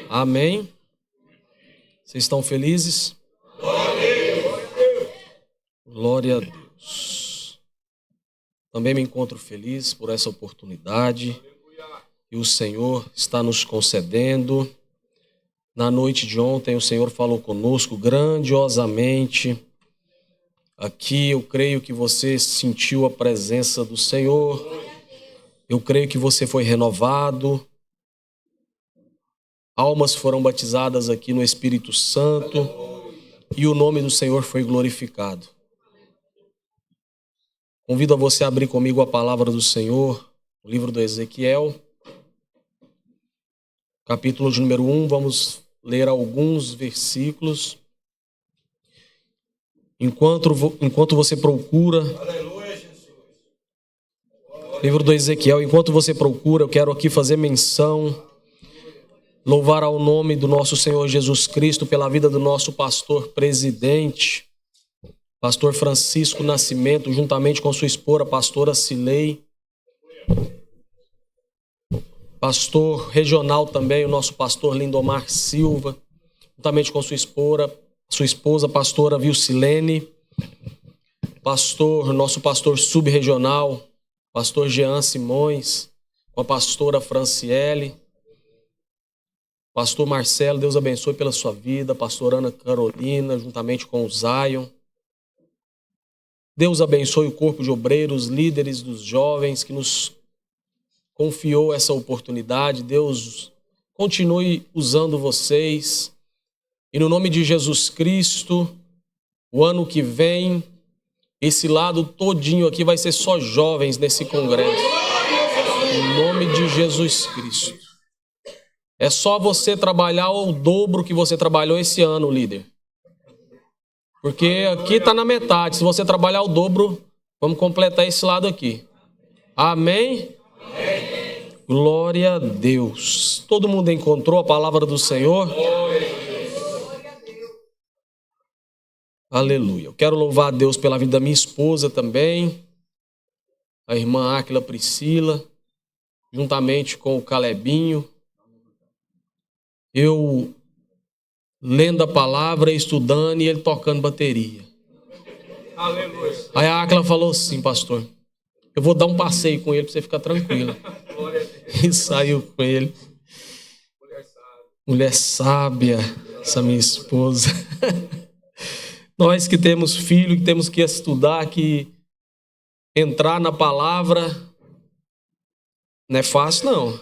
Amém? Vocês estão felizes? Glória a Deus. Também me encontro feliz por essa oportunidade que o Senhor está nos concedendo. Na noite de ontem o Senhor falou conosco grandiosamente. Aqui eu creio que você sentiu a presença do Senhor. Eu creio que você foi renovado. Almas foram batizadas aqui no Espírito Santo e o nome do Senhor foi glorificado. Convido a você a abrir comigo a palavra do Senhor, o livro do Ezequiel, capítulo de número 1, vamos ler alguns versículos. Enquanto você procura, livro do Ezequiel, enquanto você procura, eu quero aqui fazer menção, louvar ao nome do nosso Senhor Jesus Cristo pela vida do nosso pastor presidente, pastor Francisco Nascimento, juntamente com sua esposa, pastora Cilei. Pastor regional também, o nosso pastor Lindomar Silva, juntamente com sua esposa, pastora Vilcilene. Nosso pastor subregional, pastor Jean Simões, com a pastora Franciele. Pastor Marcelo, Deus abençoe pela sua vida. Pastor Ana Carolina, juntamente com o Zion. Deus abençoe o corpo de obreiros, líderes dos jovens que nos confiou essa oportunidade. Deus continue usando vocês. E no nome de Jesus Cristo, o ano que vem, esse lado todinho aqui vai ser só jovens nesse congresso. Em nome de Jesus Cristo. É só você trabalhar o dobro que você trabalhou esse ano, líder. Porque aqui está na metade. Se você trabalhar o dobro, vamos completar esse lado aqui. Amém? Amém. Glória a Deus. Todo mundo encontrou a palavra do Senhor? Aleluia. Eu quero louvar a Deus pela vida da minha esposa também, a irmã Áquila Priscila, juntamente com o Calebinho. Eu lendo a palavra, estudando e ele tocando bateria. Aleluia. Aí a Áquila falou assim: pastor, eu vou dar um passeio com ele para você ficar tranquilo. E saiu com ele. Mulher sábia, essa minha esposa. Nós que temos filho, que temos que estudar, que entrar na palavra não é fácil não.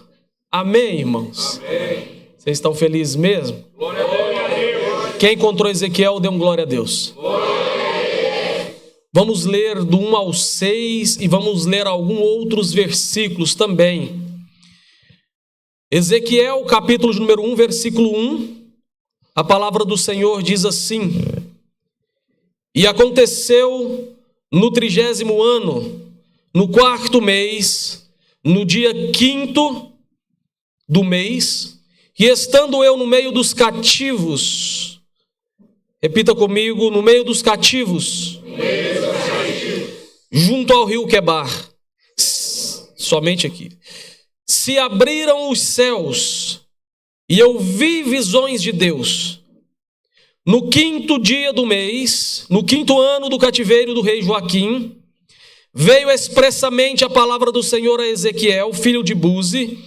Amém, irmãos? Amém. Vocês estão felizes mesmo? Glória a Deus. Quem encontrou Ezequiel, dê um glória a Deus. Glória a Deus. Vamos ler do 1 ao 6 e vamos ler alguns outros versículos também. Ezequiel, capítulo de número 1, versículo 1. A palavra do Senhor diz assim: E aconteceu no 30º ano, no 4º mês, no dia 5º do mês, e estando eu no meio dos cativos, repita comigo, no meio dos cativos, junto ao rio Quebar, somente aqui, se abriram os céus, e eu vi visões de Deus. No 5º dia do mês, no 5º ano do cativeiro do rei Joaquim, veio expressamente a palavra do Senhor a Ezequiel, filho de Buzi,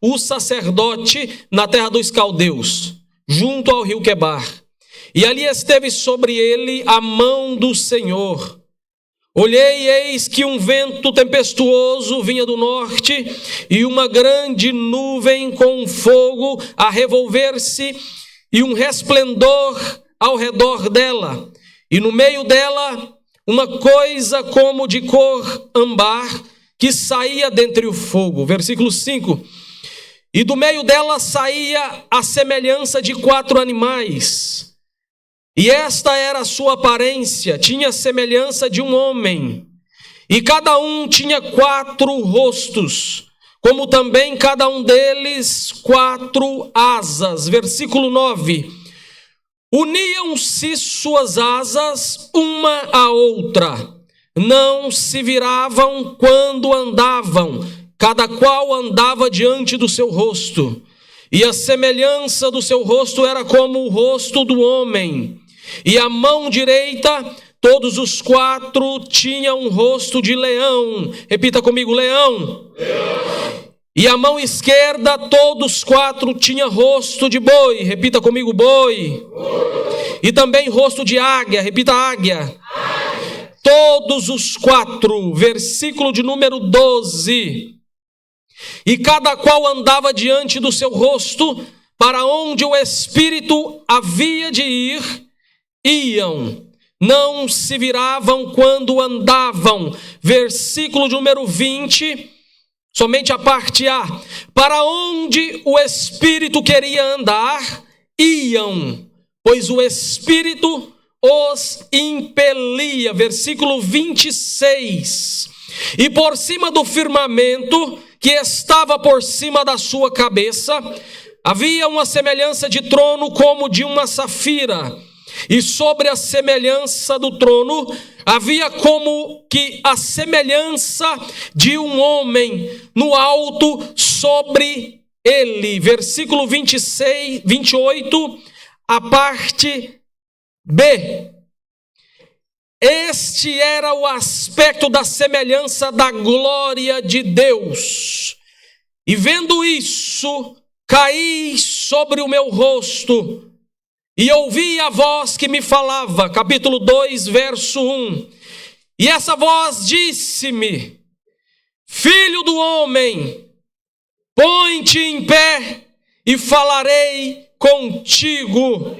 o sacerdote, na terra dos caldeus, junto ao rio Quebar. E ali esteve sobre ele a mão do Senhor. Olhei, e eis que um vento tempestuoso vinha do norte, e uma grande nuvem com fogo a revolver-se, e um resplendor ao redor dela, e no meio dela uma coisa como de cor âmbar, que saía dentre o fogo. Versículo 5. E do meio dela saía a semelhança de 4 animais, e esta era a sua aparência, tinha a semelhança de um homem, e cada um tinha 4 rostos, como também cada um deles 4 asas. Versículo 9. Uniam-se suas asas uma à outra, não se viravam quando andavam, cada qual andava diante do seu rosto. E a semelhança do seu rosto era como o rosto do homem. E a mão direita, todos os quatro tinham um rosto de leão. Repita comigo, leão. Leão. E a mão esquerda, todos os quatro tinham rosto de boi. Repita comigo, boi. Boi. E também rosto de águia. Repita, águia. Águia. Todos os quatro. Versículo de número 12. E cada qual andava diante do seu rosto, para onde o Espírito havia de ir, iam. Não se viravam quando andavam. Versículo de número 20. Somente a parte A. Para onde o Espírito queria andar, iam, pois o Espírito os impelia. Versículo 26. E por cima do firmamento, que estava por cima da sua cabeça, havia uma semelhança de trono como de uma safira. E sobre a semelhança do trono, havia como que a semelhança de um homem no alto sobre ele. Versículo 26, 28, a parte B. Este era o aspecto da semelhança da glória de Deus. E vendo isso, caí sobre o meu rosto, e ouvi a voz que me falava, capítulo 2, verso 1. E essa voz disse-me: Filho do homem, põe-te em pé e falarei contigo.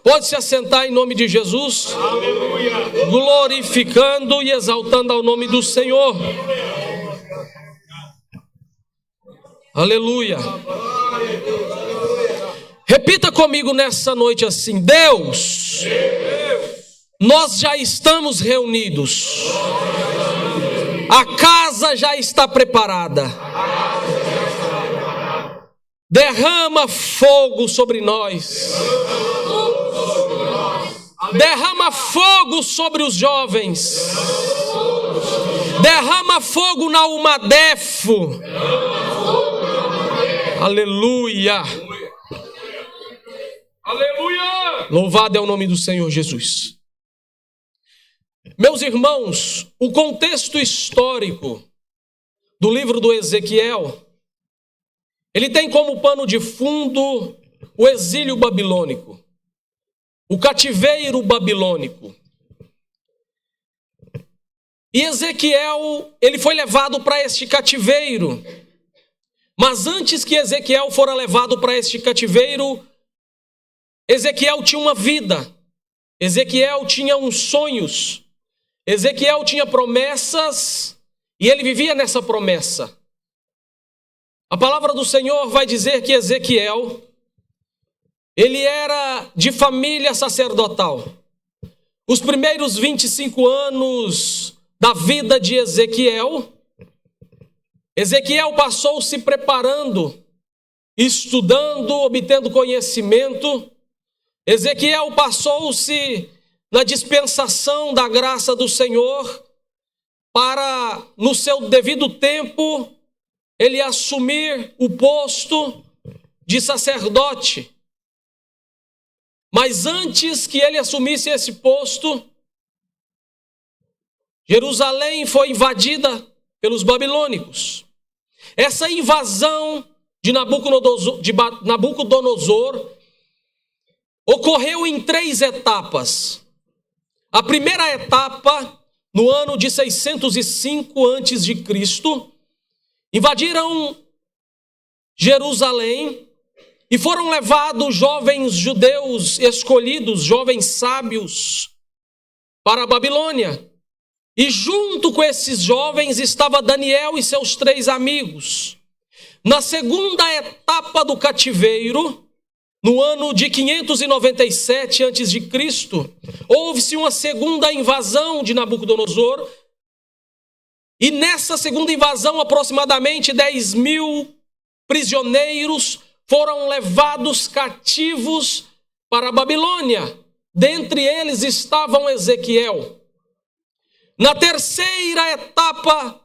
Pode se assentar em nome de Jesus. Aleluia. Glorificando e exaltando ao nome do Senhor. Aleluia. Repita comigo nessa noite assim: Deus, nós já estamos reunidos. A casa já está preparada. Derrama fogo sobre nós. Derrama fogo sobre os jovens. Derrama fogo na Umadefo. Aleluia. Aleluia! Louvado é o nome do Senhor Jesus. Meus irmãos, o contexto histórico do livro do Ezequiel, ele tem como pano de fundo o exílio babilônico, o cativeiro babilônico. E Ezequiel, ele foi levado para este cativeiro. Mas antes que Ezequiel fora levado para este cativeiro, Ezequiel tinha uma vida, Ezequiel tinha uns sonhos, Ezequiel tinha promessas e ele vivia nessa promessa. A palavra do Senhor vai dizer que Ezequiel, ele era de família sacerdotal. Os primeiros 25 anos da vida de Ezequiel, Ezequiel passou se preparando, estudando, obtendo conhecimento. Ezequiel passou-se na dispensação da graça do Senhor para, no seu devido tempo, ele assumir o posto de sacerdote. Mas antes que ele assumisse esse posto, Jerusalém foi invadida pelos babilônicos. Essa invasão de Nabucodonosor ocorreu em 3 etapas. A primeira etapa, no ano de 605 a.C., invadiram Jerusalém e foram levados jovens judeus escolhidos, jovens sábios, para a Babilônia. E junto com esses jovens estava Daniel e seus 3 amigos. Na segunda etapa do cativeiro, no ano de 597 a.C., houve-se uma segunda invasão de Nabucodonosor. E nessa segunda invasão, aproximadamente 10.000 prisioneiros foram levados cativos para a Babilônia. Dentre eles estavam Ezequiel. Na terceira etapa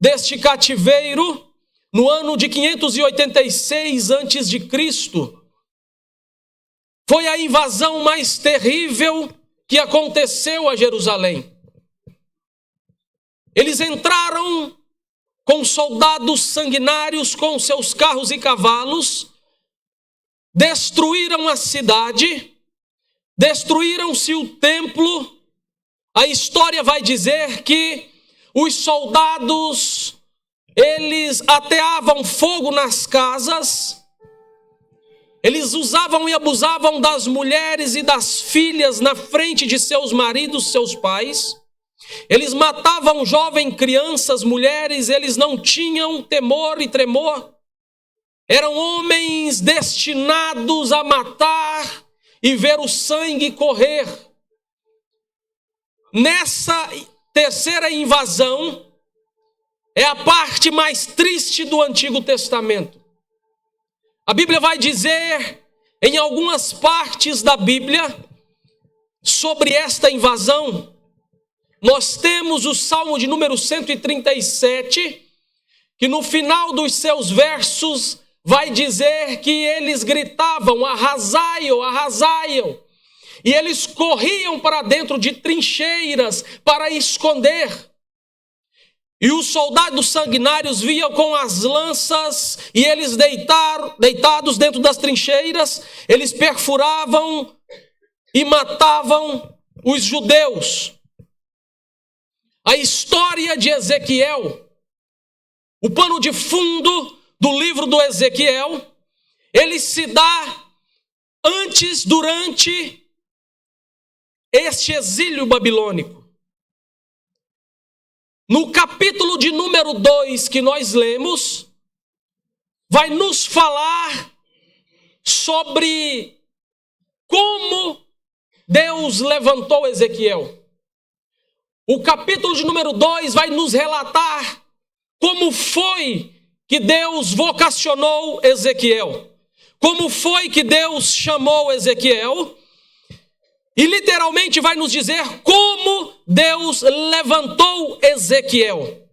deste cativeiro, no ano de 586 a.C., foi a invasão mais terrível que aconteceu a Jerusalém. Eles entraram com soldados sanguinários com seus carros e cavalos, destruíram a cidade, destruíram-se o templo. A história vai dizer que os soldados, eles ateavam fogo nas casas, eles usavam e abusavam das mulheres e das filhas na frente de seus maridos, seus pais. Eles matavam jovens, crianças, mulheres, eles não tinham temor e tremor. Eram homens destinados a matar e ver o sangue correr. Nessa terceira invasão, é a parte mais triste do Antigo Testamento. A Bíblia vai dizer, em algumas partes da Bíblia, sobre esta invasão. Nós temos o Salmo de número 137, que no final dos seus versos vai dizer que eles gritavam, arrasai-o, arrasai-o. E eles corriam para dentro de trincheiras para esconder. E os soldados sanguinários vinham com as lanças e eles deitados dentro das trincheiras, eles perfuravam e matavam os judeus. A história de Ezequiel, o pano de fundo do livro do Ezequiel, ele se dá antes, durante este exílio babilônico. No capítulo de número 2 que nós lemos, vai nos falar sobre como Deus levantou Ezequiel. O capítulo de número 2 vai nos relatar como foi que Deus vocacionou Ezequiel. Como foi que Deus chamou Ezequiel. E literalmente vai nos dizer como Deus levantou Ezequiel.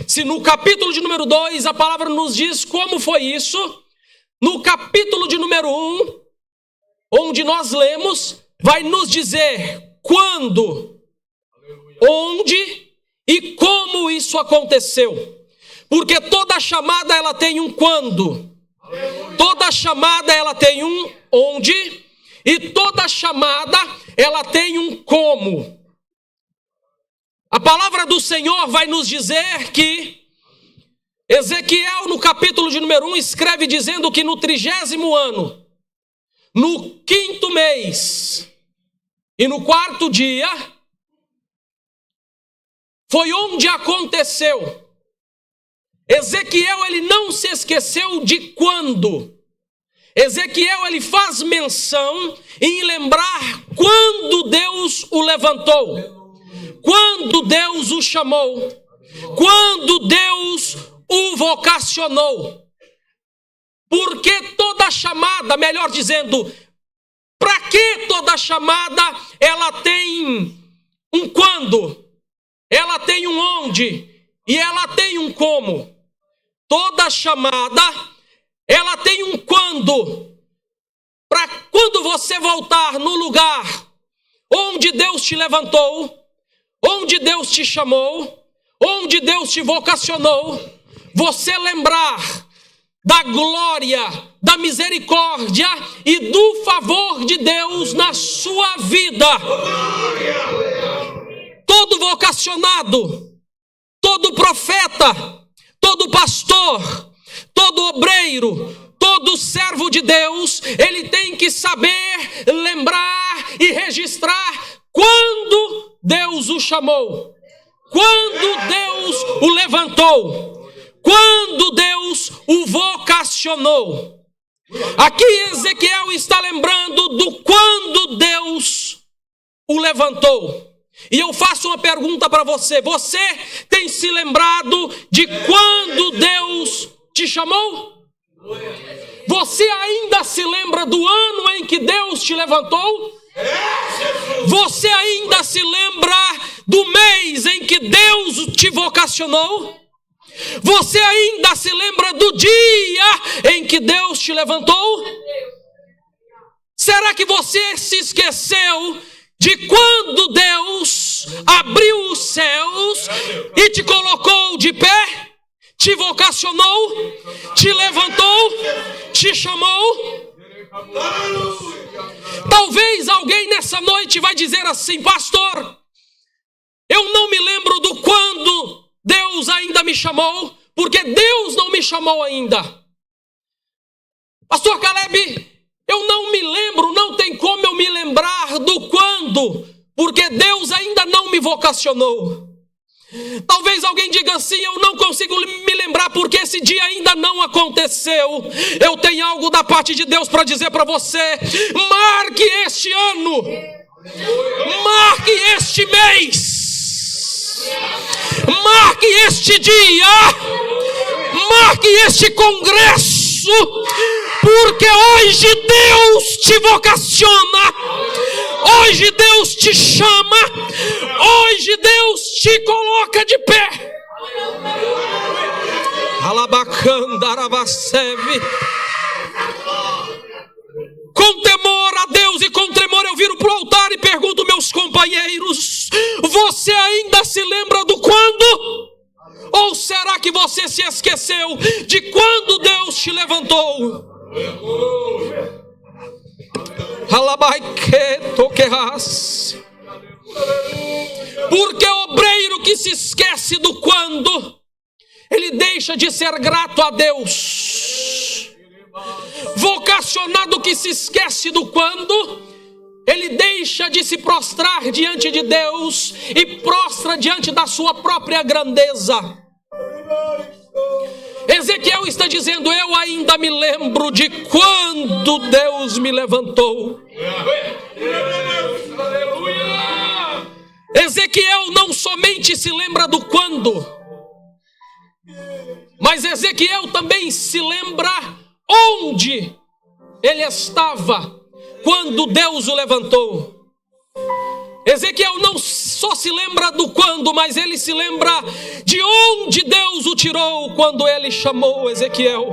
Se no capítulo de número 2 a palavra nos diz como foi isso, no capítulo de número 1, onde nós lemos, vai nos dizer quando, onde e como isso aconteceu. Porque toda chamada ela tem um quando, toda chamada ela tem um onde, e toda chamada ela tem um como. A palavra do Senhor vai nos dizer que Ezequiel, no capítulo de número 1, escreve dizendo que no 30º ano, no 5º mês e no 4º dia, foi onde aconteceu. Ezequiel, ele não se esqueceu de quando. Ezequiel, ele faz menção em lembrar quando Deus o levantou, quando Deus o chamou, quando Deus o vocacionou. Porque toda chamada, melhor dizendo, para que toda chamada ela tem um quando, ela tem um onde e ela tem um como. Toda chamada ela tem um quando, para quando você voltar no lugar onde Deus te levantou, onde Deus te chamou, onde Deus te vocacionou, você lembrar da glória, da misericórdia e do favor de Deus na sua vida. Todo vocacionado, todo profeta, todo pastor, todo obreiro, todo servo de Deus, ele tem que saber lembrar e registrar quando Deus o chamou, quando Deus o levantou, quando Deus o vocacionou. Aqui Ezequiel está lembrando do quando Deus o levantou. E eu faço uma pergunta para você. Você tem se lembrado de quando Deus te chamou? Você ainda se lembra do ano em que Deus te levantou? Você ainda se lembra do mês em que Deus te vocacionou? Você ainda se lembra do dia em que Deus te levantou? Será que você se esqueceu de quando Deus abriu os céus e te colocou de pé? Te vocacionou? Te levantou? Te chamou? Talvez alguém nessa noite vai dizer assim: pastor, eu não me lembro do quando Deus ainda me chamou, porque Deus não me chamou ainda. Pastor Caleb, eu não me lembro, não tem como eu me lembrar do quando, porque Deus ainda não me vocacionou. Talvez alguém diga assim: eu não consigo me lembrar porque esse dia ainda não aconteceu. Eu tenho algo da parte de Deus para dizer para você: marque este ano, marque este mês, marque este dia, marque este congresso, porque hoje Deus te vocaciona, hoje Deus te chama, hoje Deus te coloca de pé. Com temor a Deus e com tremor eu viro para o altar e pergunto, meus companheiros: você ainda se lembra do quando? Ou será que você se esqueceu de quando Deus te levantou? Porque o obreiro que se esquece do quando, ele deixa de ser grato a Deus. Vocacionado que se esquece do quando, ele deixa de se prostrar diante de Deus e prostra diante da sua própria grandeza. Ezequiel está dizendo: eu ainda me lembro de quando Deus me levantou. Ezequiel não somente se lembra do quando, mas Ezequiel também se lembra onde ele estava quando Deus o levantou. Ezequiel não só se lembra do quando, mas ele se lembra de onde Deus o tirou quando ele chamou Ezequiel.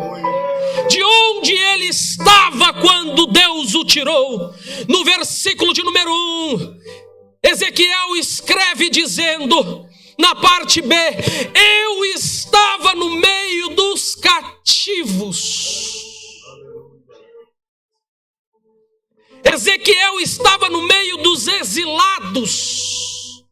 De onde ele estava quando Deus o tirou. No versículo de número 1, Ezequiel escreve dizendo, na parte B: eu estava no meio dos cativos. Ezequiel estava no meio dos exilados.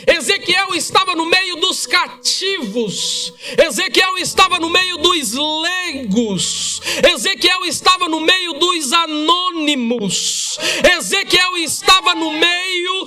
Ezequiel estava no meio dos cativos. Ezequiel estava no meio dos leigos. Ezequiel estava no meio dos anônimos. Ezequiel estava no meio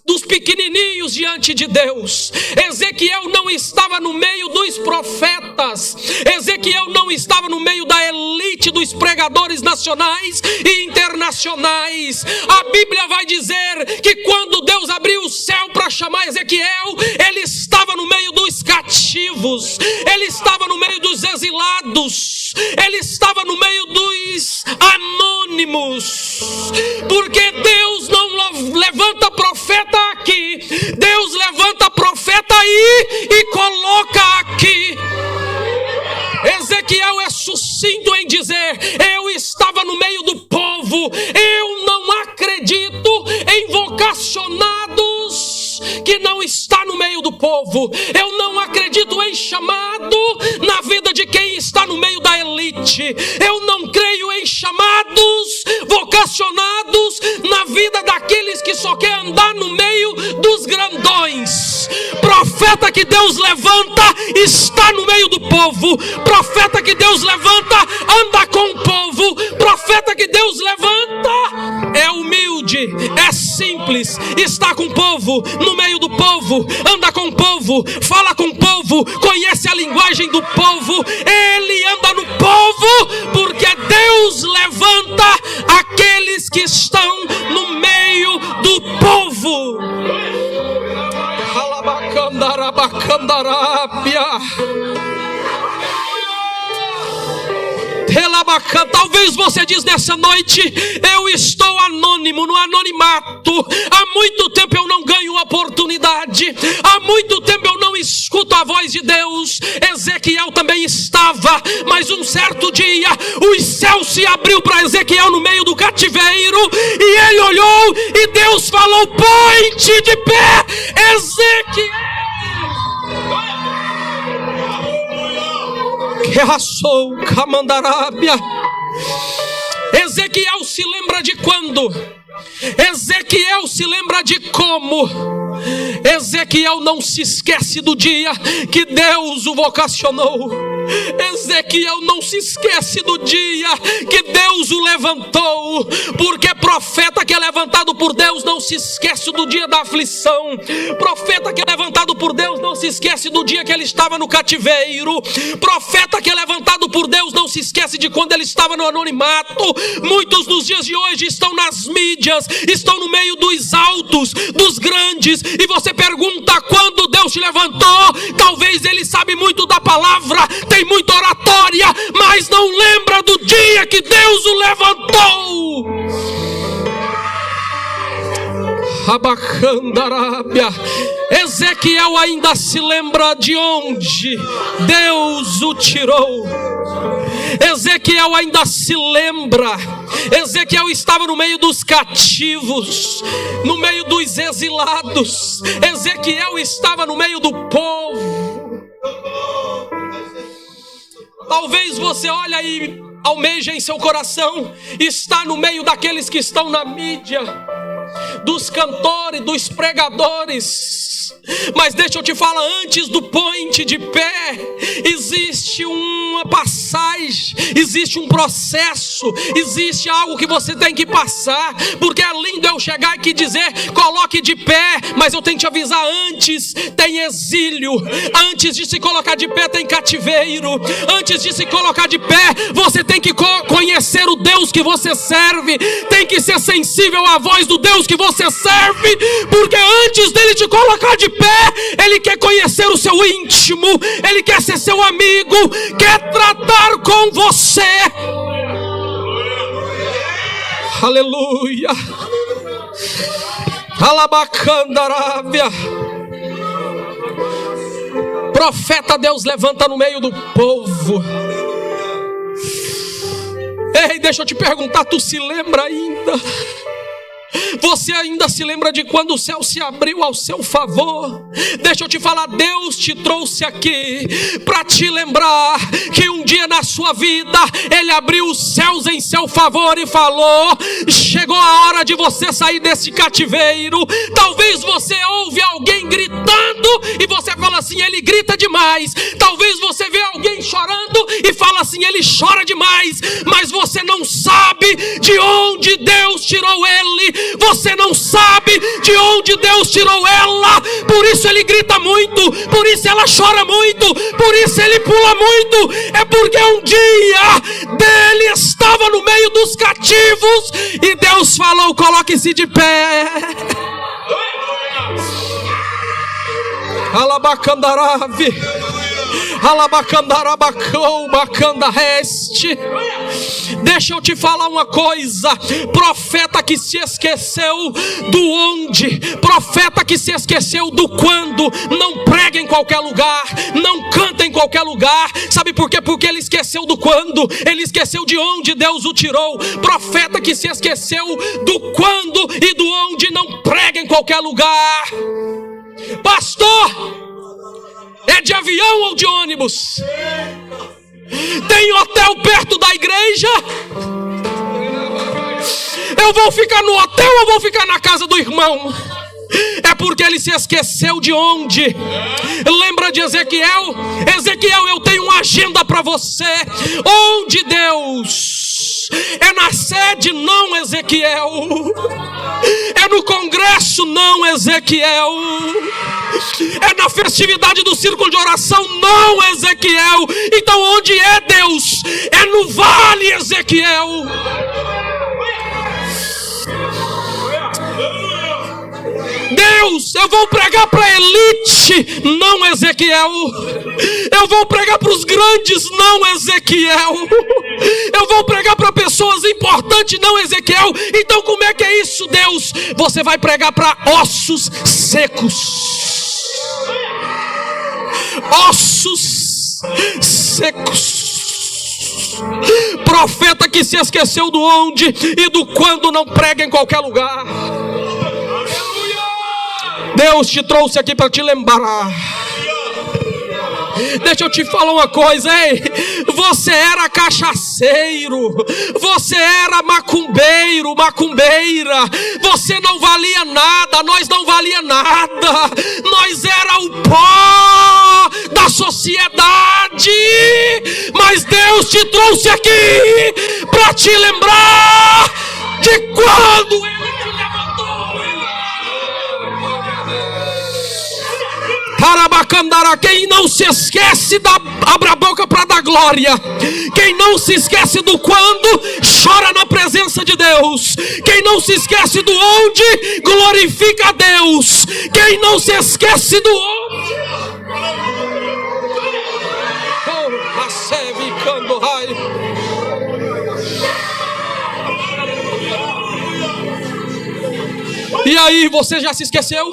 dos pequenininhos diante de Deus. Ezequiel não estava no meio dos profetas. Ezequiel não estava no meio da elite dos pregadores nacionais e internacionais. A Bíblia vai dizer que quando Deus abriu o céu para chamar Ezequiel, ele estava no meio dos cativos, ele estava no meio dos exilados, ele estava no meio dos anônimos, porque Deus não levanta profeta aqui, Deus levanta profeta aí e coloca aqui. Ezequiel é sucinto em dizer: eu estava no meio do povo. Eu não acredito em vocacionados que não está no meio do povo. Eu não acredito em chamado na vida de quem está no meio da elite. Eu não creio em chamados vocacionados na vida daqueles que só quer andar no meio dos grandões. Profeta que Deus levanta está no meio do povo. Profeta que Deus levanta anda com o povo. Profeta que Deus levanta é humilde, é simples, está com o povo, no meio do povo, anda com o povo, fala com o povo, conhece a linguagem do povo. Ele anda no povo porque Deus levanta aqueles que estão no meio do povo. Talvez você diz nessa noite: eu estou anônimo, no anonimato. Há muito tempo eu não ganho oportunidade. Há muito tempo eu não escuto a voz de Deus. Ezequiel também estava, mas um certo dia os céus se abriu para Ezequiel no meio do cativeiro, e ele olhou e Deus falou: põe-te de pé, Ezequiel. Que raçou Camandarábia. Ezequiel se lembra de quando? Ezequiel se lembra de como? Ezequiel não se esquece do dia que Deus o vocacionou. Ezequiel não se esquece do dia que Deus o levantou, porque profeta que é levantado por Deus não se esquece do dia da aflição. Profeta que é levantado por Deus não se esquece do dia que ele estava no cativeiro. Profeta que é levantado por Deus não se esquece de quando ele estava no anonimato. Muitos nos dias de hoje estão nas mídias, estão no meio dos altos, dos grandes, e você pergunta quando Deus te levantou. Talvez ele sabe muito da palavra, tem muita oratória, mas não lembra do dia que Deus o levantou. Abacandarábia. Ezequiel ainda se lembra de onde Deus o tirou. Ezequiel ainda se lembra. Ezequiel estava no meio dos cativos, no meio dos exilados. Ezequiel estava no meio do povo. Talvez você olhe e almeja em seu coração estar no meio daqueles que estão na mídia, dos cantores, dos pregadores. Mas deixa eu te falar, antes do põe-te de pé, existe uma passagem, existe um processo, existe algo que você tem que passar. Porque é lindo eu chegar aqui e dizer, coloque de pé, mas eu tenho que te avisar, antes tem exílio, antes de se colocar de pé tem cativeiro, antes de se colocar de pé, você tem que conhecer o Deus que você serve, tem que ser sensível à voz do Deus que você serve, porque antes dele te colocar de pé, ele quer conhecer o seu íntimo, ele quer ser seu amigo, quer tratar com você. Aleluia. Alabacandarábia. Profeta Deus levanta no meio do povo. Ei, deixa eu te perguntar, tu se lembra ainda? Você ainda se lembra de quando o céu se abriu ao seu favor? Deixa eu te falar, Deus te trouxe aqui para te lembrar que um dia na sua vida Ele abriu os céus em seu favor e falou: chegou a hora de você sair desse cativeiro. Talvez você ouve alguém gritando e você fala assim: ele grita demais. Talvez você vê alguém chorando e fala assim: ele chora demais. Mas você não sabe de onde Deus tirou ele. Você não sabe de onde Deus tirou ela. Por isso ele grita muito, por isso ela chora muito, por isso ele pula muito. É porque um dia dele estava no meio dos cativos e Deus falou: coloque-se de pé. Alabacandarave, alabacandarabacão, bacandareste. Deixa eu te falar uma coisa: profeta que se esqueceu do onde, profeta que se esqueceu do quando, não prega em qualquer lugar, não canta em qualquer lugar. Sabe por quê? Porque ele esqueceu do quando, ele esqueceu de onde Deus o tirou. Profeta que se esqueceu do quando e do onde, não prega em qualquer lugar. Pastor, é de avião ou de ônibus? Tem hotel perto da igreja? Eu vou ficar no hotel ou vou ficar na casa do irmão? É porque ele se esqueceu de onde. Lembra de Ezequiel? Ezequiel, eu tenho uma agenda para você. Onde Deus? É na sede, não, Ezequiel. É no congresso, não, Ezequiel. É na festividade do círculo de oração, não, Ezequiel. Então onde é Deus? É no vale, Ezequiel. Deus, eu vou pregar para a elite, não, Ezequiel. Eu vou pregar para os grandes, não, Ezequiel. Eu vou pregar para pessoas importantes, não, Ezequiel. Então como é que é isso, Deus? Você vai pregar para ossos secos. Ossos secos. Profeta que se esqueceu do onde e do quando não prega em qualquer lugar. Deus te trouxe aqui para te lembrar. Deixa eu te falar uma coisa, ei. Você era cachaceiro, você era macumbeiro, macumbeira. Você não valia nada, nós não valia nada. Nós era o pó da sociedade. Mas Deus te trouxe aqui para te lembrar de quando Ele te levantou. Quem não se esquece abre a boca para dar glória. Quem não se esquece do quando, chora na presença de Deus. Quem não se esquece do onde, glorifica a Deus. Quem não se esquece do onde, e aí, você já se esqueceu?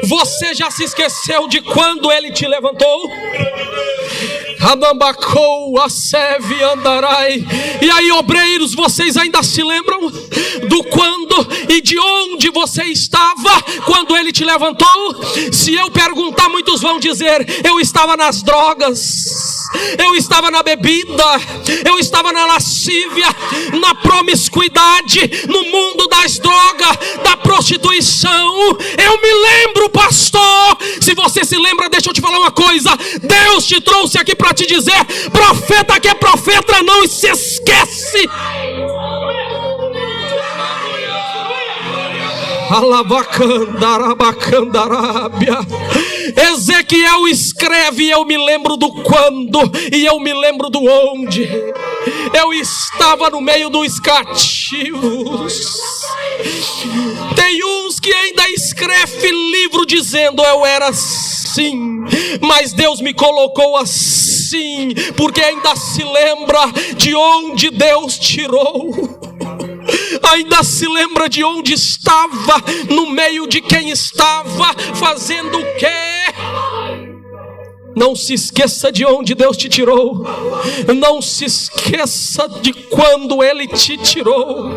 Você já se esqueceu de quando Ele te levantou? E aí, obreiros, vocês ainda se lembram do quando e de onde você estava quando Ele te levantou? Se eu perguntar, muitos vão dizer: eu estava nas drogas, eu estava na bebida, eu estava na lascívia, na promiscuidade, no mundo das drogas, da prostituição. Eu me lembro, pastor. Se você se lembra, deixa eu te falar uma coisa. Deus te trouxe aqui para te dizer: profeta que é profeta não se esquece. Ezequiel escreve: eu me lembro do quando e eu me lembro do onde. Eu estava no meio dos cativos. Tem uns que ainda escrevem livro dizendo: eu era assim, mas Deus me colocou assim, porque ainda se lembra de onde Deus tirou. Ainda se lembra de onde estava, no meio de quem estava, fazendo o quê? Não se esqueça de onde Deus te tirou. Não se esqueça de quando Ele te tirou.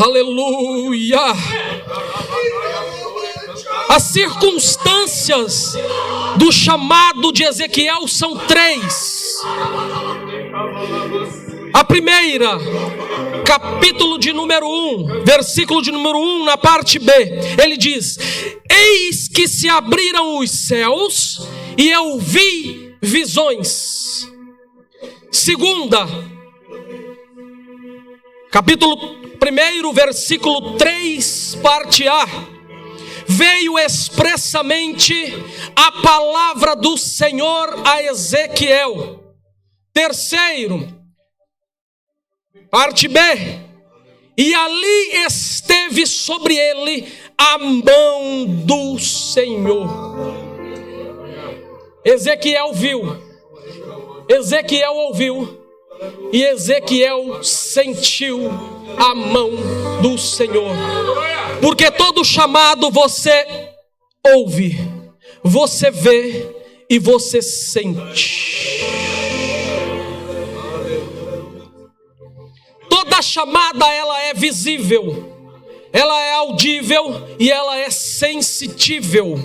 Aleluia. As circunstâncias do chamado de Ezequiel são três. A primeira, capítulo de número 1, versículo de número 1, na parte B, ele diz: eis que se abriram os céus e eu vi visões. Segunda, capítulo 1, versículo 3, parte A, veio expressamente a palavra do Senhor a Ezequiel. Terceiro, parte B, e ali esteve sobre ele a mão do Senhor. Ezequiel viu, Ezequiel ouviu e Ezequiel sentiu a mão do Senhor. Porque todo chamado você ouve, você vê e você sente. Toda chamada, ela é visível, ela é audível e ela é sensitível.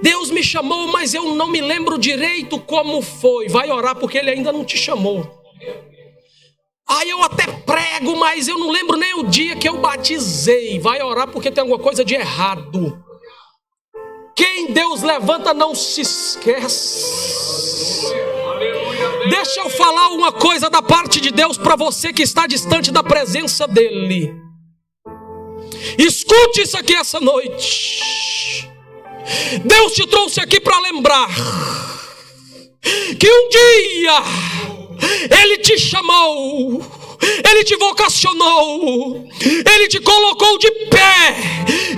Deus me chamou, mas eu não me lembro direito como foi. Vai orar, porque Ele ainda não te chamou. Eu até prego, mas eu não lembro nem o dia que eu batizei. Vai orar, porque tem alguma coisa de errado. Quem Deus levanta não se esquece. Deixa eu falar uma coisa da parte de Deus para você que está distante da presença dEle. Escute isso aqui essa noite. Deus te trouxe aqui para lembrar que um dia Ele te chamou, Ele te vocacionou, Ele te colocou de pé,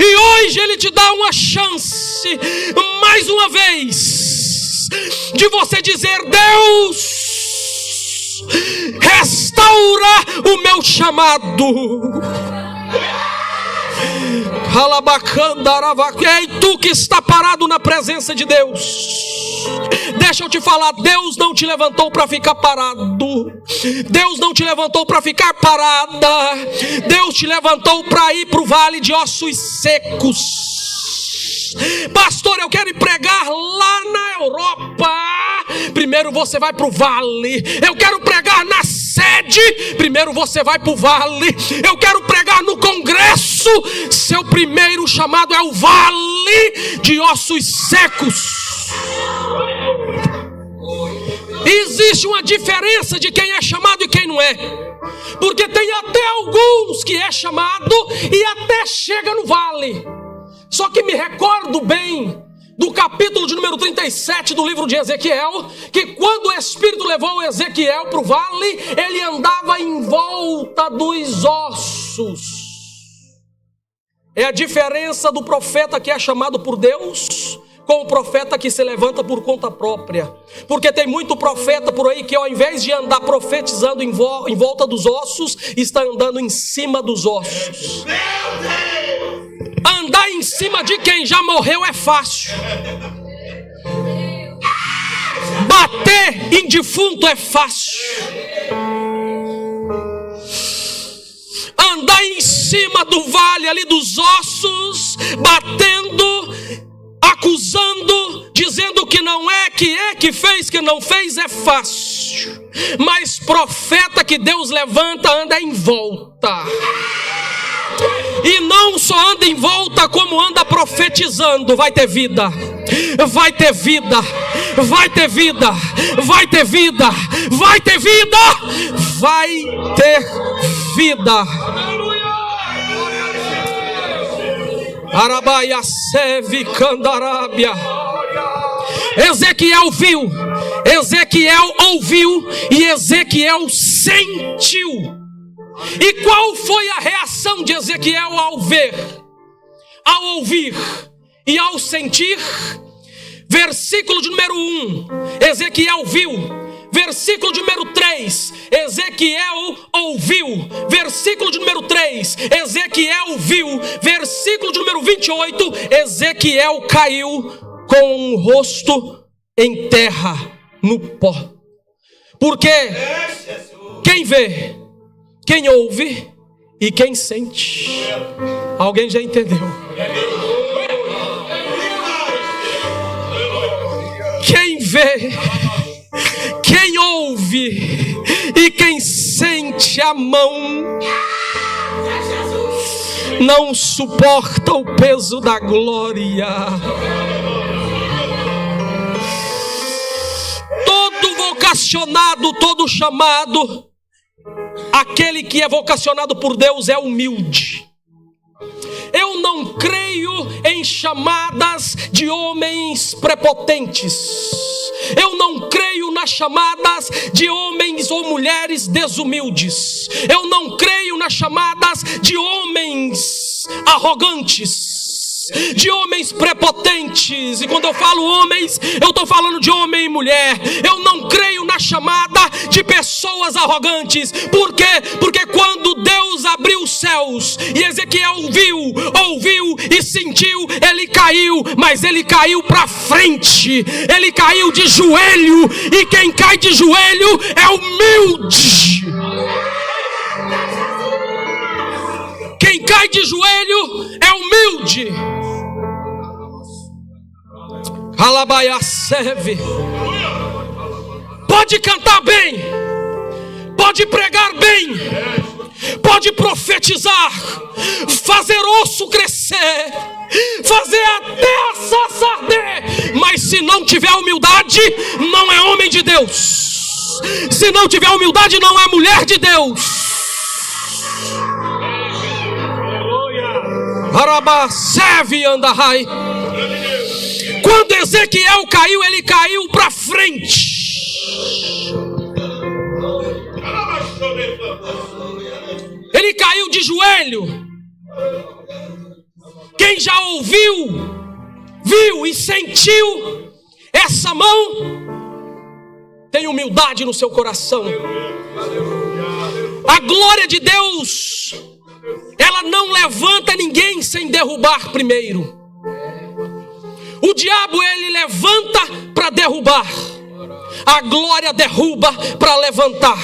e hoje Ele te dá uma chance, mais uma vez, de você dizer: Deus, restaura o meu chamado. Ei, tu que está parado na presença de Deus, deixa eu te falar, Deus não te levantou para ficar parado. Deus não te levantou para ficar parada. Deus te levantou para ir para o vale de ossos secos. Pastor, eu quero ir pregar lá na Europa. Primeiro você vai para o vale. Eu quero pregar na sede. Primeiro você vai para o vale. Eu quero pregar no congresso. Seu primeiro chamado é o vale de ossos secos. Existe uma diferença de quem é chamado e quem não é. Porque tem até alguns que é chamado e até chega no vale. Só que me recordo bem do capítulo de número 37 do livro de Ezequiel, que quando o Espírito levou Ezequiel para o vale, ele andava em volta dos ossos. É a diferença do profeta que é chamado por Deus com o profeta que se levanta por conta própria. Porque tem muito profeta por aí que, ao invés de andar profetizando em volta dos ossos, está andando em cima dos ossos. Andar em cima de quem já morreu é fácil. Bater em defunto é fácil. Andar em cima do vale ali dos ossos, batendo, acusando, dizendo que não é, que fez, que não fez, é fácil. Mas profeta que Deus levanta anda em volta. E não só anda em volta, como anda profetizando. Vai ter vida, vai ter vida, vai ter vida, vai ter vida, vai ter vida, vai ter vida. Arabaia Seve Candarábia. Ezequiel viu, Ezequiel ouviu e Ezequiel sentiu. E qual foi a reação de Ezequiel ao ver, ao ouvir e ao sentir? Versículo de número 1, Ezequiel viu. Versículo de número 3, Ezequiel ouviu. Versículo de número 3, Ezequiel viu. Versículo de número 28, Ezequiel caiu com o rosto em terra, no pó. Porque quem vê, quem ouve e quem sente. Alguém já entendeu? Quem vê, quem ouve e quem sente a mão não suporta o peso da glória. Todo vocacionado, todo chamado, aquele que é vocacionado por Deus é humilde. Eu não creio em chamadas de homens prepotentes. Eu não creio nas chamadas de homens ou mulheres desumildes. Eu não creio nas chamadas de homens arrogantes, de homens prepotentes. E quando eu falo homens, eu estou falando de homem e mulher. Eu não creio na chamada de pessoas arrogantes. Por quê? Porque quando Deus abriu os céus e Ezequiel ouviu e sentiu, ele caiu, mas ele caiu para frente. Ele caiu de joelho, e quem cai de joelho é humilde. Quem cai de joelho é humilde. Alabaia serve. Pode cantar bem, pode pregar bem, pode profetizar, fazer osso crescer, fazer até a sarça arder, mas se não tiver humildade, não é homem de Deus. Se não tiver humildade, não é mulher de Deus. Arabá serve andahai. Quando Ezequiel caiu, ele caiu para frente. Ele caiu de joelho. Quem já ouviu, viu e sentiu, essa mão tem humildade no seu coração. A glória de Deus, ela não levanta ninguém sem derrubar primeiro. O diabo, ele levanta para derrubar. A glória derruba para levantar.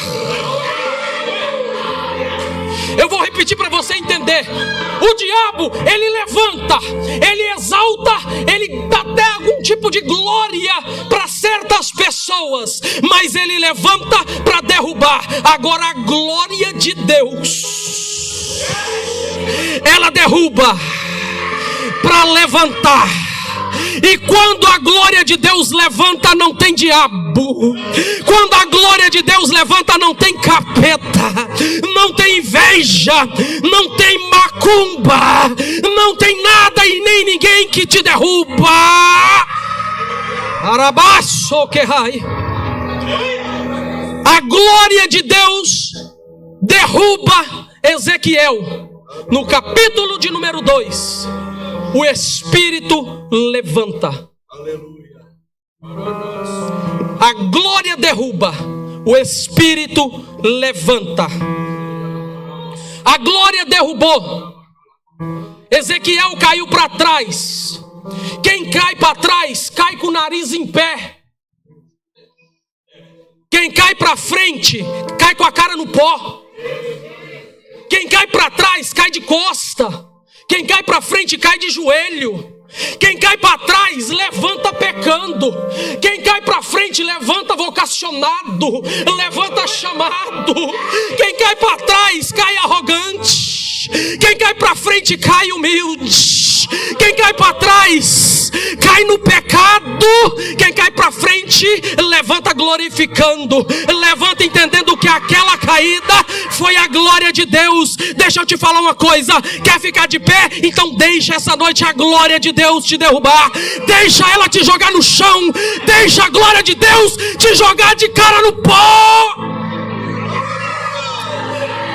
Eu vou repetir para você entender. O diabo, ele levanta, ele exalta, ele dá até algum tipo de glória para certas pessoas, mas ele levanta para derrubar. Agora a glória de Deus, ela derruba para levantar. E quando a glória de Deus levanta, não tem diabo. Quando a glória de Deus levanta, não tem capeta, não tem inveja, não tem macumba, não tem nada e nem ninguém que te derruba. Arabaço que rai. A glória de Deus derruba Ezequiel. No capítulo de número 2, o Espírito levanta. A glória derruba, o Espírito levanta. A glória derrubou. Ezequiel caiu para trás. Quem cai para trás, cai com o nariz em pé. Quem cai para frente, cai com a cara no pó. Quem cai para trás, cai de costa. Quem cai para frente, cai de joelho. Quem cai para trás, levanta pecando. Quem cai para frente, levanta vocacionado, levanta chamado. Quem cai para trás, cai arrogante. Quem cai para frente, cai humilde. Quem cai para trás, cai no pecado. Quem cai para frente, levanta glorificando, levanta entendendo que aquela caída foi a glória de Deus. Deixa eu te falar uma coisa: quer ficar de pé? Então deixa essa noite a glória de Deus te derrubar. Deixa ela te jogar no chão. Deixa a glória de Deus te jogar de cara no pó.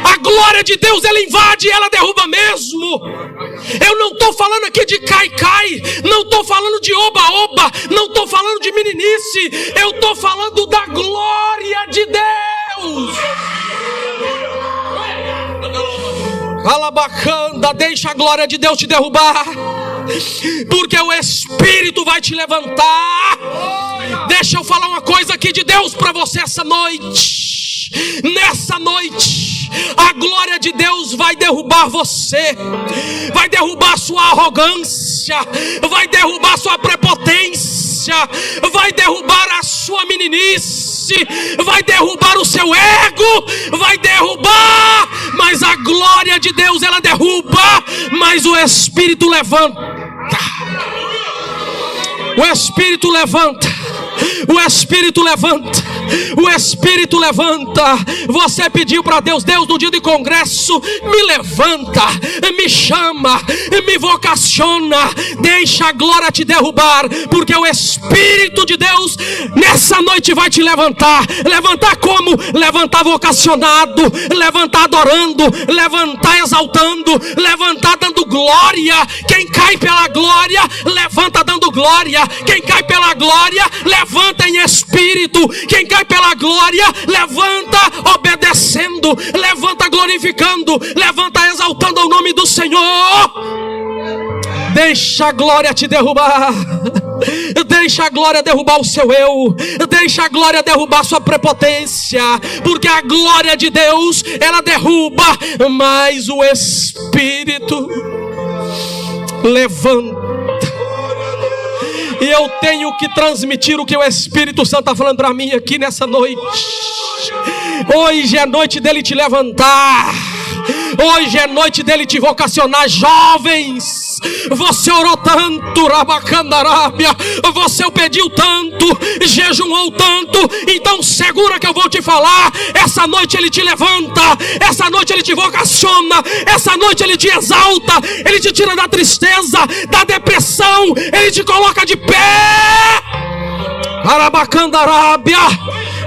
A glória de Deus, ela invade, ela derruba mesmo. Eu não estou falando aqui de cai-cai, não estou falando de oba-oba, não estou falando de meninice. Eu estou falando da glória de Deus. Calabacanda, deixa a glória de Deus te derrubar, porque o Espírito vai te levantar. Deixa eu falar uma coisa aqui de Deus para você essa noite. Nessa noite, a glória de Deus vai derrubar você, vai derrubar sua arrogância, vai derrubar sua prepotência, vai derrubar a sua meninice, vai derrubar o seu ego, vai derrubar. Mas a glória de Deus, ela derruba, mas o Espírito levanta. O Espírito levanta. O Espírito levanta. O Espírito levanta. Você pediu para Deus: Deus, no dia de congresso, me levanta, me chama, me vocaciona. Deixa a glória te derrubar, porque o Espírito de Deus nessa noite vai te levantar. Levantar como? Levantar vocacionado, levantar adorando, levantar exaltando, levantar dando glória. Quem cai pela glória, levanta dando glória. Quem cai pela glória, levanta em espírito. Quem cai pela glória, levanta obedecendo, levanta glorificando, levanta exaltando o nome do Senhor. Deixa a glória te derrubar. Deixa a glória derrubar o seu eu. Deixa a glória derrubar a sua prepotência, porque a glória de Deus, ela derruba, mas o Espírito levanta. E eu tenho que transmitir o que o Espírito Santo está falando para mim aqui nessa noite. Hoje é noite dele te levantar. Hoje é noite dele te vocacionar. Jovens, você orou tanto, Rabacandarábia, você pediu tanto, jejuou tanto. Então segura que eu vou te falar. Essa noite ele te levanta, essa noite ele te vocaciona, essa noite ele te exalta, ele te tira da tristeza, da depressão, ele te coloca de pé. Arabacandarábia,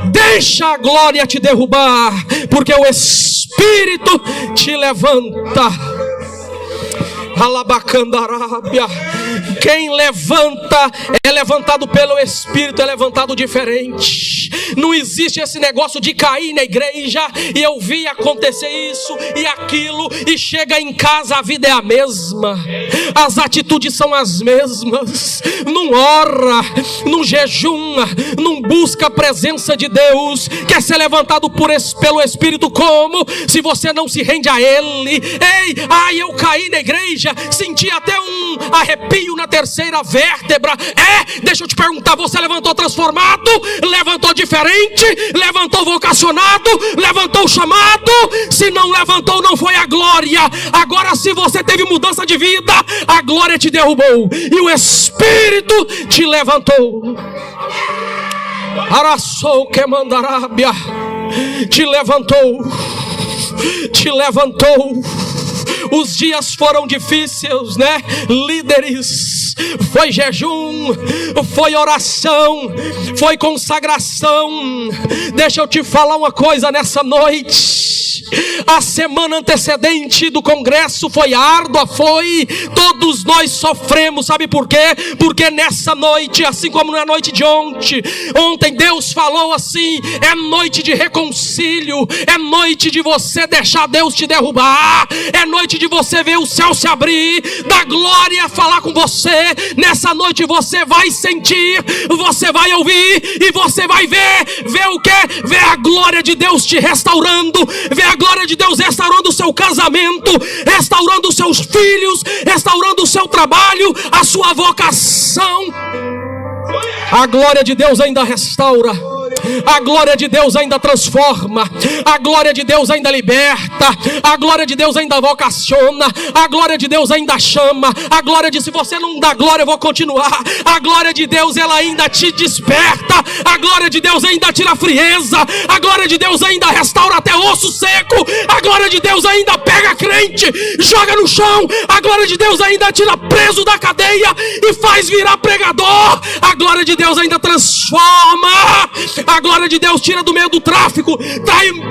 deixa a glória te derrubar, porque o Espírito te levanta. Alabacandarábia. Quem levanta é levantado pelo Espírito, é levantado diferente. Não existe esse negócio de cair na igreja e eu vi acontecer isso e aquilo, e chega em casa a vida é a mesma, as atitudes são as mesmas. Não ora, não jejuma, não busca a presença de Deus, quer ser levantado pelo Espírito. Como? Se você não se rende a Ele. Ei, eu caí na igreja, senti até um arrepio na terceira vértebra. Deixa eu te perguntar, você levantou transformado? Levantou diferente? Levantou vocacionado? Levantou chamado? Se não levantou, não foi a glória. Agora, se você teve mudança de vida, a glória te derrubou e o Espírito te levantou. Araçou que mandarábia, te levantou, te levantou. Os dias foram difíceis, né? Líderes, foi jejum, foi oração, foi consagração. Deixa eu te falar uma coisa nessa noite. A semana antecedente do congresso foi árdua, todos nós sofremos, sabe por quê? Porque nessa noite, assim como na noite de ontem Deus falou assim: é noite de reconcílio, é noite de você deixar Deus te derrubar, é noite de você ver o céu se abrir, da glória falar com você. Nessa noite você vai sentir, você vai ouvir e você vai ver o quê? Ver a glória de Deus te restaurando, ver a glória de Deus restaurando o seu casamento, restaurando os seus filhos, restaurando o seu trabalho, a sua vocação. A glória de Deus ainda restaura, a glória de Deus ainda transforma, a glória de Deus ainda liberta, a glória de Deus ainda vocaciona, a glória de Deus ainda chama, a glória de, se você não dá glória eu vou continuar, a glória de Deus ela ainda te desperta, a glória de Deus ainda tira a frieza, a glória de Deus ainda restaura até osso seco, a glória de Deus ainda pega crente, joga no chão, a glória de Deus ainda tira preso da cadeia e faz virar pregador, a glória de Deus ainda transforma, a glória de Deus tira do meio do tráfico,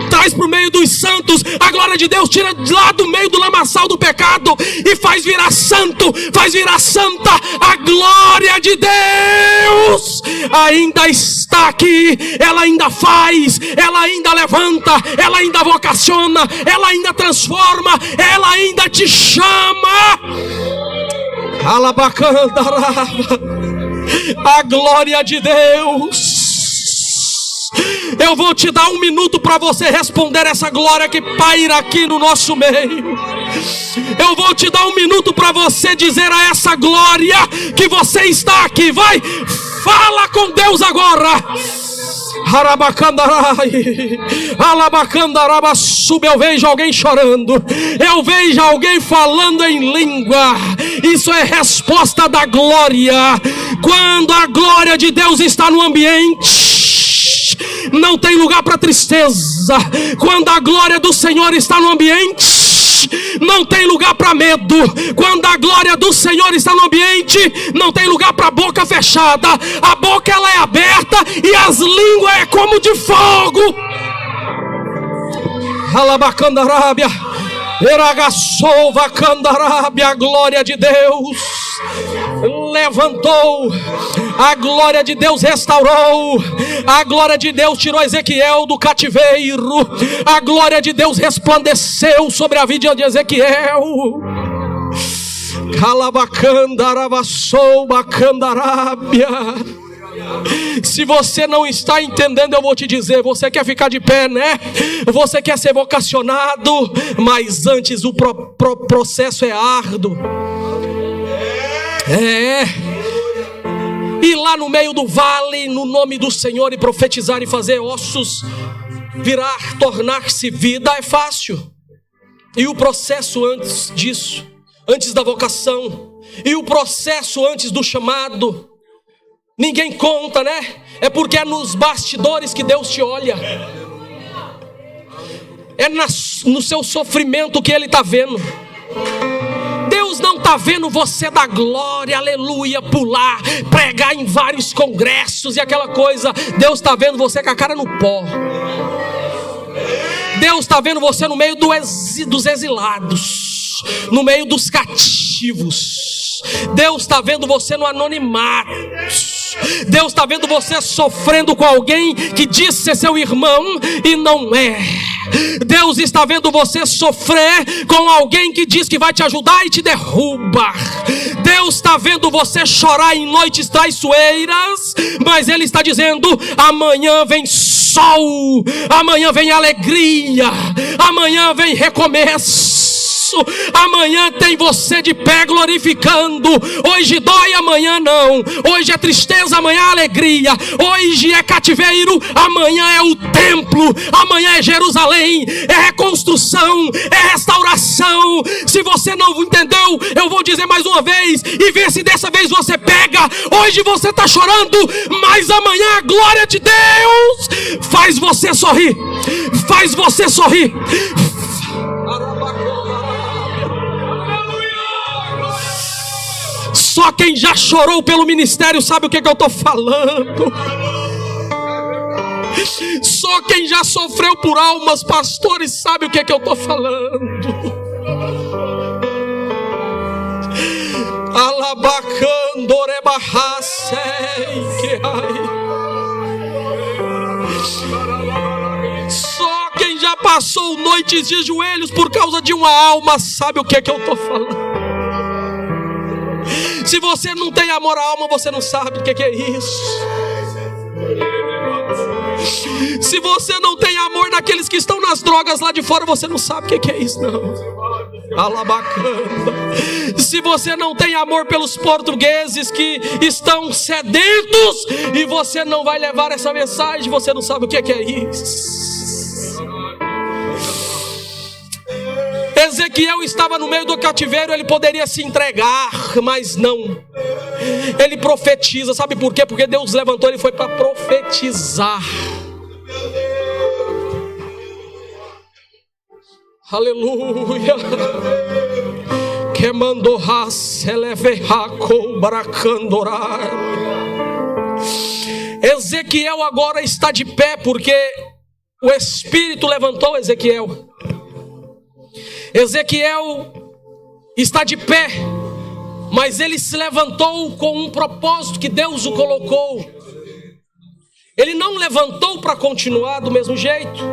traz para o meio dos santos, a glória de Deus tira lá do meio do lamaçal do pecado e faz virar santo, faz virar santa. A glória de Deus ainda está aqui, ela ainda faz, ela ainda levanta, ela ainda vocaciona, ela ainda transforma, ela ainda te chama. A glória de Deus. Eu vou te dar 1 minuto para você responder essa glória que paira aqui no nosso meio. Eu vou te dar 1 minuto para você dizer a essa glória que você está aqui. Vai, fala com Deus agora. Eu vejo alguém chorando, eu vejo alguém falando em língua. Isso é resposta da glória. Quando a glória de Deus está no ambiente, não tem lugar para tristeza. Quando a glória do Senhor está no ambiente, não tem lugar para medo. Quando a glória do Senhor está no ambiente, não tem lugar para boca fechada. A boca ela é aberta e as línguas é como de fogo. Alabacandarábia, Eragassova candarábia, a glória de Deus levantou, a glória de Deus restaurou, a glória de Deus tirou Ezequiel do cativeiro, a glória de Deus resplandeceu sobre a vida de Ezequiel. Calabacandarabassou bacandarábia. Se você não está entendendo, eu vou te dizer, você quer ficar de pé, né? Você quer ser vocacionado, mas antes o processo é árduo. Ir lá no meio do vale, no nome do Senhor, e profetizar e fazer ossos virar, tornar-se vida é fácil. E o processo antes disso, antes da vocação, e o processo antes do chamado, ninguém conta, né? É porque é nos bastidores que Deus te olha. É no seu sofrimento que Ele está vendo. Deus não está vendo você dar glória, aleluia, pular, pregar em vários congressos e aquela coisa. Deus está vendo você com a cara no pó. Deus está vendo você no meio dos exilados. no meio dos cativos. Deus está vendo você no anonimato. Deus está vendo você sofrendo com alguém que diz ser seu irmão e não é. Deus está vendo você sofrer com alguém que diz que vai te ajudar e te derruba. Deus está vendo você chorar em noites traiçoeiras, mas Ele está dizendo: amanhã vem sol, amanhã vem alegria, amanhã vem recomeço. Amanhã tem você de pé glorificando. Hoje dói, amanhã não. Hoje é tristeza, amanhã é alegria. Hoje é cativeiro, amanhã é o templo. Amanhã é Jerusalém, é reconstrução, é restauração. Se você não entendeu, eu vou dizer mais uma vez, e vê se dessa vez você pega. Hoje você está chorando, mas amanhã a glória de Deus faz você sorrir. Faz você sorrir. Só quem já chorou pelo ministério sabe o que eu estou falando. Só quem já sofreu por almas, pastores, sabe o que eu estou falando. Só quem já passou noites de joelhos por causa de uma alma sabe o que eu estou falando. Se você não tem amor à alma, você não sabe o que é isso. Se você não tem amor naqueles que estão nas drogas lá de fora, você não sabe o que é isso, não. Alabacanda. Se você não tem amor pelos portugueses que estão sedentos e você não vai levar essa mensagem, você não sabe o que é isso. Ezequiel estava no meio do cativeiro, ele poderia se entregar, mas não. Ele profetiza, sabe por quê? Porque Deus levantou ele, foi para profetizar. Aleluia. Que mandou Ezequiel agora está de pé porque o Espírito levantou Ezequiel. Ezequiel está de pé, mas ele se levantou com um propósito que Deus o colocou. Ele não levantou para continuar do mesmo jeito.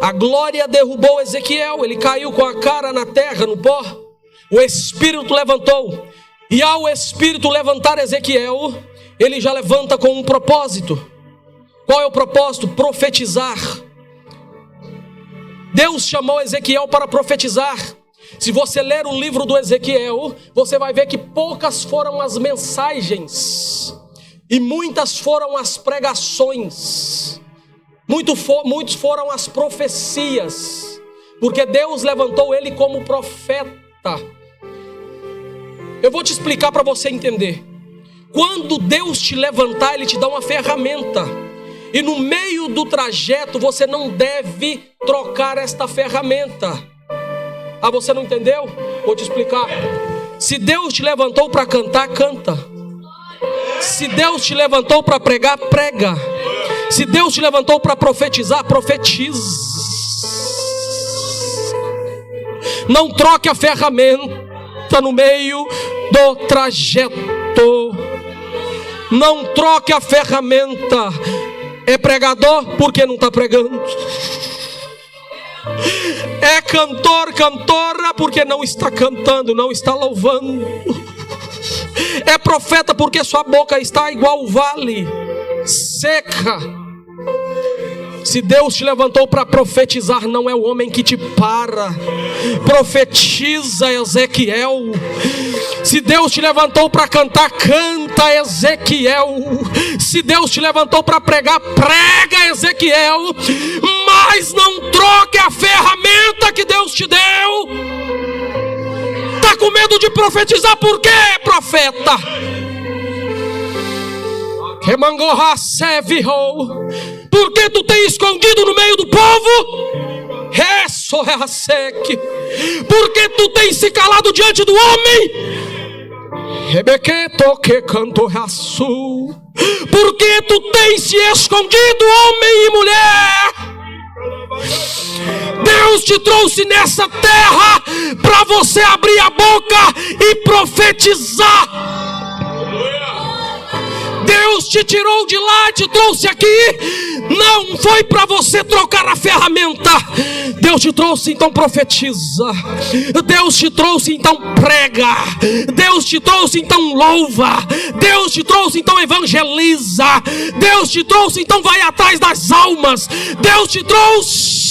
A glória derrubou Ezequiel, ele caiu com a cara na terra, no pó. O Espírito levantou, e ao Espírito levantar Ezequiel, ele já levanta com um propósito. Qual é o propósito? Profetizar. Deus chamou Ezequiel para profetizar. Se você ler o livro do Ezequiel, você vai ver que poucas foram as mensagens e muitas foram as pregações. Muitos foram as profecias, porque Deus levantou ele como profeta. Eu vou te explicar para você entender. Quando Deus te levantar, Ele te dá uma ferramenta. E no meio do trajeto você não deve trocar esta ferramenta. Ah, você não entendeu? Vou te explicar. Se Deus te levantou para cantar, canta. Se Deus te levantou para pregar, prega. Se Deus te levantou para profetizar, profetiza. Não troque a ferramenta no meio do trajeto. Não troque a ferramenta. É pregador porque não está pregando. É cantor, cantora porque não está cantando, não está louvando. É profeta porque sua boca está igual o vale, seca. Se Deus te levantou para profetizar, não é o homem que te para. Profetiza, Ezequiel. Se Deus te levantou para cantar, canta, Ezequiel. Se Deus te levantou para pregar, prega, Ezequiel. Mas não troque a ferramenta que Deus te deu. Está com medo de profetizar por quê, profeta? Por que tu tem escondido no meio do povo? Por que tu tem se calado diante do homem? Por que tu tem se escondido, homem e mulher? Deus te trouxe nessa terra para você abrir a boca e profetizar. Deus te tirou de lá, te trouxe aqui. Não foi para você trocar a ferramenta. Deus te trouxe, então profetiza. Deus te trouxe, então prega. Deus te trouxe, então louva. Deus te trouxe, então evangeliza. Deus te trouxe, então vai atrás das almas. Deus te trouxe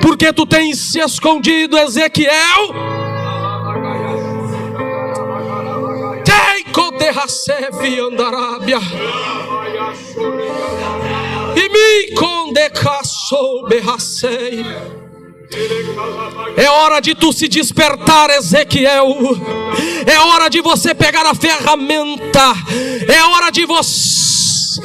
porque tu tens se escondido, Ezequiel. É hora de tu se despertar, Ezequiel. É hora de você pegar a ferramenta. É hora de você.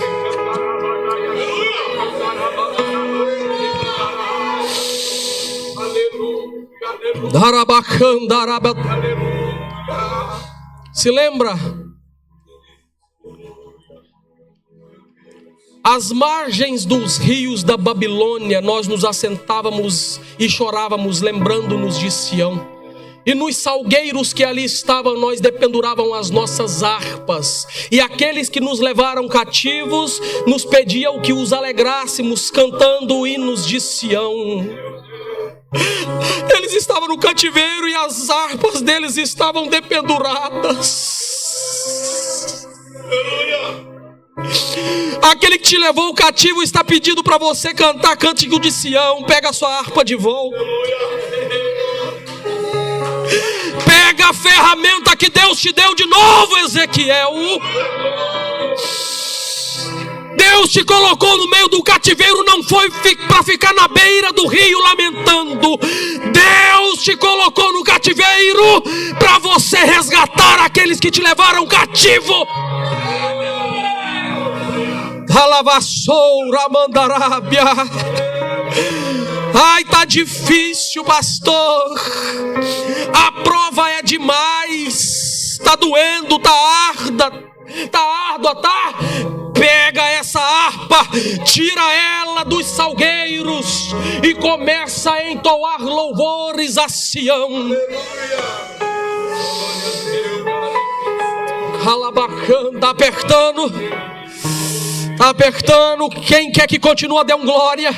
Se lembra? Às margens dos rios da Babilônia, nós nos assentávamos e chorávamos, lembrando-nos de Sião. E nos salgueiros que ali estavam, nós dependuravam as nossas harpas. E aqueles que nos levaram cativos nos pediam que os alegrássemos cantando hinos de Sião. Eles estavam no cativeiro e as harpas deles estavam dependuradas. Aquele que te levou o cativo está pedindo para você cantar cântico de Sião. Pega a sua harpa de volta. Pega a ferramenta que Deus te deu de novo, Ezequiel. Deus te colocou no meio do cativeiro, não foi para ficar na beira do rio lamentando. Deus te colocou no cativeiro para você resgatar aqueles que te levaram cativo. Alavassoura mandarábia. Ai, tá difícil, pastor. A prova é demais. Tá doendo, tá árdua, tá? Pega essa harpa, tira ela dos salgueiros e começa a entoar louvores a Sião. Calabacando, tá apertando. Tá apertando. Quem quer que continue, dê um glória.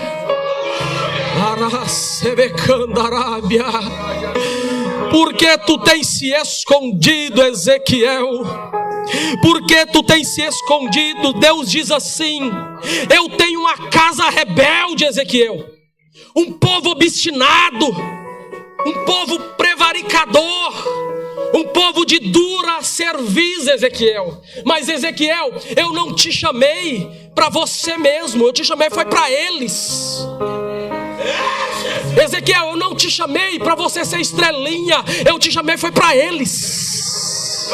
Aracebecandarábia. Porque tu tens se escondido, Ezequiel? Porque tu tens se escondido? Deus diz assim: eu tenho uma casa rebelde, Ezequiel, um povo obstinado, um povo prevaricador, um povo de dura cerviz, Ezequiel. Mas Ezequiel, eu não te chamei para você mesmo, eu te chamei foi para eles. Ezequiel, eu não te chamei para você ser estrelinha, eu te chamei foi para eles.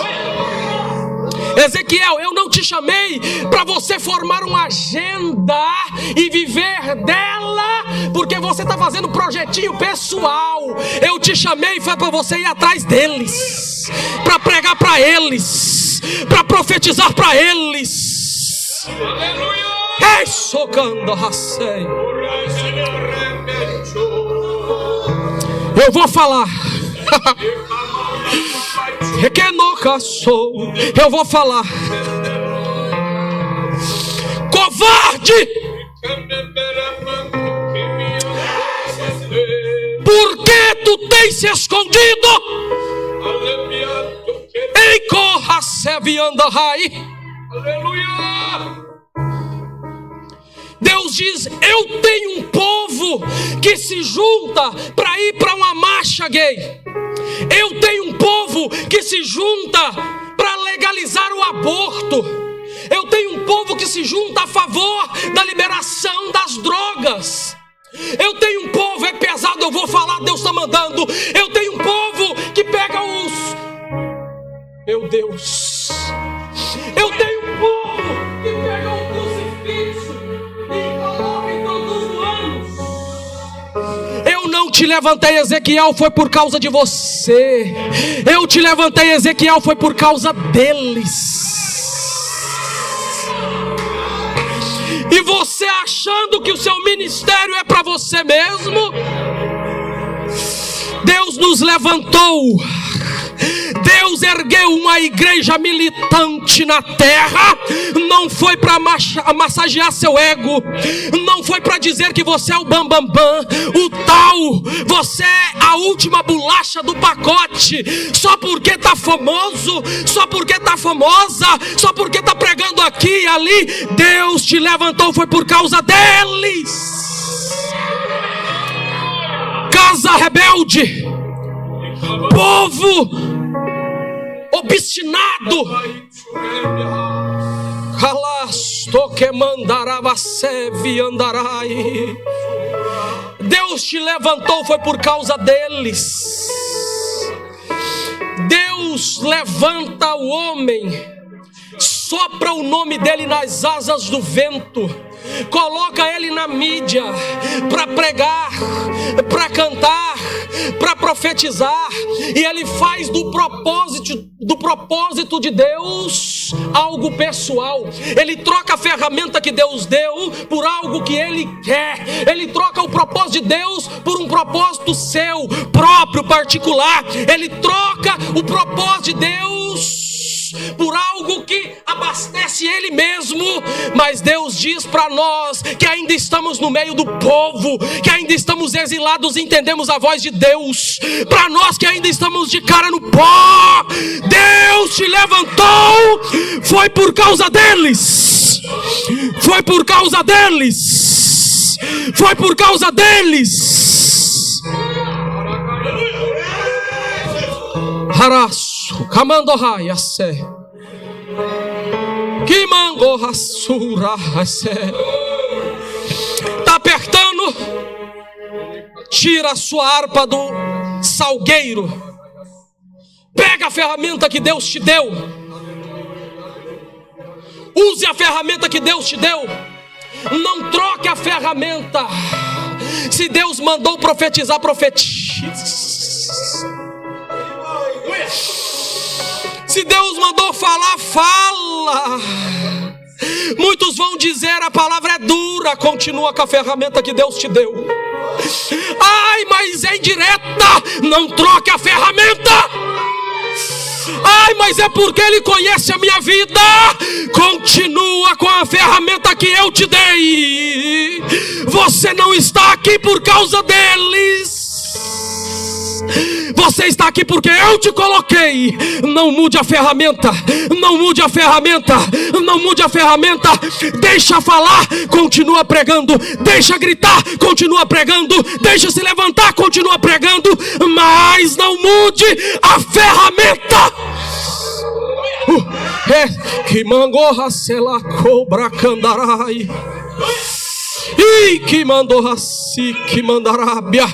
Ezequiel, eu não te chamei para você formar uma agenda e viver dela, porque você está fazendo projetinho pessoal. Eu te chamei foi para você ir atrás deles, para pregar para eles, para profetizar para eles. Ei, socando racei. Eu vou falar. Eu vou falar. Covarde! Por que tu tens se escondido? Aleluia! Deus diz: eu tenho um povo que se junta para ir para uma marcha gay. Eu tenho um povo que se junta para legalizar o aborto. Eu tenho um povo que se junta a favor da liberação das drogas. Eu tenho um povo, é pesado, eu vou falar, Deus está mandando. Eu tenho um povo que pega os... Meu Deus. Eu tenho um povo que pega o crucifixo e coloca em todos os anos. Eu não te levantei, Ezequiel, foi por causa de você. Eu te levantei, Ezequiel, foi por causa deles. E você achando que o seu ministério é para você mesmo? Deus nos levantou. Deus ergueu uma igreja militante na terra. Não foi para massagear seu ego, não foi para dizer que você é o bambambam, o tal, você é a última bolacha do pacote, só porque está famoso, só porque está famosa, só porque está pregando aqui e ali. Deus te levantou, foi por causa deles. Casa rebelde, povo obstinado, calasto que mandará você andarai. Deus te levantou, foi por causa deles. Deus levanta o homem, sopra o nome dele nas asas do vento, coloca ele na mídia para pregar, para cantar, para profetizar, e ele faz do propósito de Deus algo pessoal. Ele troca a ferramenta que Deus deu por algo que ele quer. Ele troca o propósito de Deus por um propósito seu, próprio, particular. Ele troca o propósito de Deus por algo que abastece ele mesmo. Mas Deus diz para nós que ainda estamos no meio do povo, que ainda estamos exilados e entendemos a voz de Deus. Para nós que ainda estamos de cara no pó, Deus te levantou, foi por causa deles. Foi por causa deles. Foi por causa deles. Haraço, camandorrai, assé. Que mangorraçura, assé. Tá apertando? Tira a sua harpa do salgueiro. Pega a ferramenta que Deus te deu. Use a ferramenta que Deus te deu. Não troque a ferramenta. Se Deus mandou profetizar, profetize. Se Deus mandou falar, fala. Muitos vão dizer: a palavra é dura. Continua com a ferramenta que Deus te deu. Ai, mas é indireta. Não troque a ferramenta. Ai, mas é porque Ele conhece a minha vida. Continua com a ferramenta que eu te dei. Você não está aqui por causa deles. Você está aqui porque eu te coloquei. Não mude a ferramenta. Não mude a ferramenta. Não mude a ferramenta. Deixa falar, continua pregando. Deixa gritar, continua pregando. Deixa se levantar, continua pregando. Mas não mude a ferramenta. Que mangorra sela cobra candarai. E que mandou raci, que mandarábia.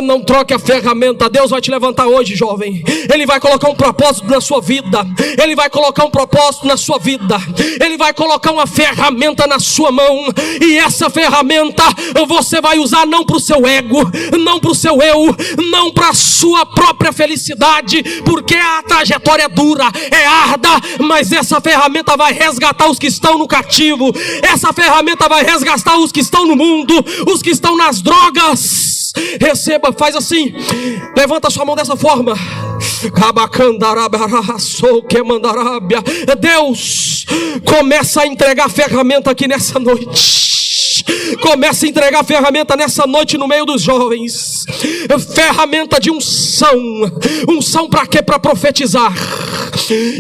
Não troque a ferramenta. Deus vai te levantar hoje, jovem. Ele vai colocar um propósito na sua vida. Ele vai colocar um propósito na sua vida. Ele vai colocar uma ferramenta na sua mão. E essa ferramenta você vai usar não para o seu ego, não para o seu eu, não para a sua própria felicidade, porque a trajetória é dura, é árdua. Mas essa ferramenta vai resgatar os que estão no cativo. Essa ferramenta vai resgatar os que estão no mundo, os que estão nas drogas. Receba, faz assim, levanta sua mão dessa forma. Deus começa a entregar a ferramenta aqui nessa noite. Começa a entregar a ferramenta nessa noite no meio dos jovens. Ferramenta de unção. Unção para quê? Para profetizar.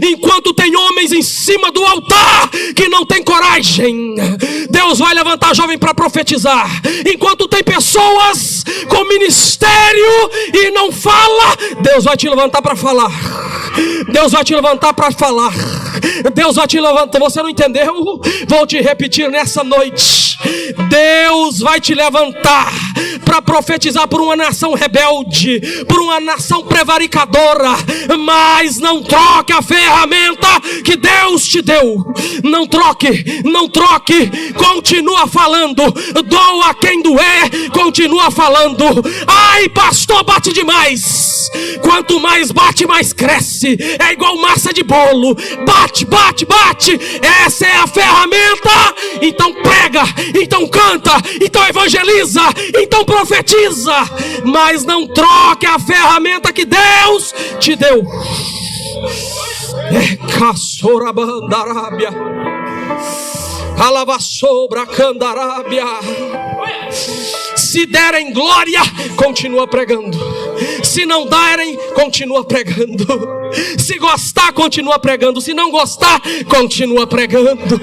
Enquanto tem homens em cima do altar que não tem coragem, Deus vai levantar jovem para profetizar. Enquanto tem pessoas com ministério e não fala, Deus vai te levantar para falar. Deus vai te levantar para falar. Deus vai te levantar. Você não entendeu? Vou te repetir nessa noite. Deus vai te levantar para profetizar por uma nação rebelde, por uma nação prevaricadora. Mas não troque a ferramenta que Deus te deu. Não troque, não troque. Continua falando. Doa quem doer, continua falando. Ai, pastor, bate demais. Quanto mais bate, mais cresce. É igual massa de bolo. Bate, bate, bate. Essa é a ferramenta. Então prega, então canta, então evangeliza, então profetiza. profetiza, mas não troque a ferramenta que Deus te deu. Caçorabandarábia, Alavasobra candarábia. Se derem glória, continua pregando. Se não derem, continua pregando. Se gostar, continua pregando. Se não gostar, continua pregando.